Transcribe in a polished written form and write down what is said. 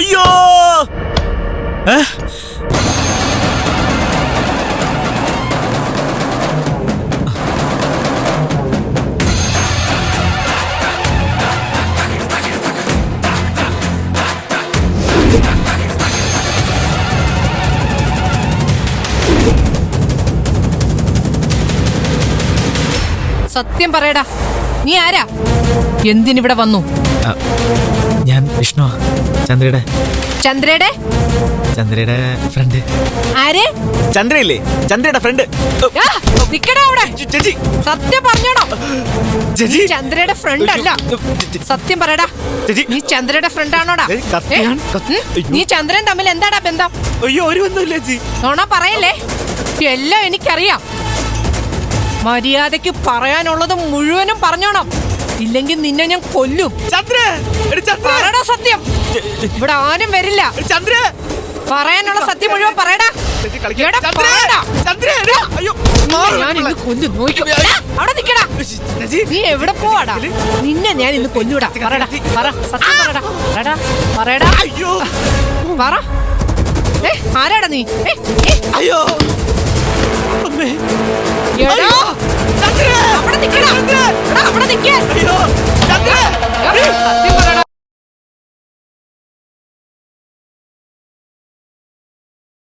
അയ്യോ സത്യം പറയടാ, നീ ആരാ? എന്തിനിവിടെ വന്നു? ഞാൻ വിഷ്ണു, ചന്ദ്രയുടെ ചന്ദ്രയുടെ ഫ്രണ്ട്. ആര്? ചന്ദ്രയില്ലേ, ചന്ദ്രയുടെ ഫ്രണ്ട്. നിക്കടാ അവിടെ. സത്യം പറഞ്ഞോടോ. ചന്ദ്രയുടെ ഫ്രണ്ട് അല്ല. സത്യം പറയടാ, നീ ചന്ദ്രയുടെ ഫ്രണ്ട് ആണോടാ? നീ ചന്ദ്രൻ തമ്മിൽ എന്താടാ ബന്ധം? അയ്യോ, ഒരു ബന്ധമില്ല ചേച്ചി. നോണ പറയല്ലേ, എല്ലാം എനിക്കറിയാം. മര്യാദക്ക് പറയാനുള്ളത് മുഴുവനും പറഞ്ഞോണം, ഇല്ലെങ്കിൽ നിന്നെ ഞാൻ കൊല്ലും. പറയടാ സത്യം. ഇവിടെ ആരും വരില്ല. പറയാനുള്ള സത്യം മുഴുവൻ പറയടാ. ഞാൻ ഇന്ന് കൊല്ലും. അവിടെ നിക്കടാ. നീ എവിടെ പോവാടാ? നിന്നെ ഞാൻ ഇന്ന് കൊല്ലൂടാ. പറയടാ, പറ സത്യം പറയടാ. പറയടാ, പറ. ആരാടാ നീ? അയ്യോ അവിടെ നിക്കടാ. അവിടെ നിക്ക.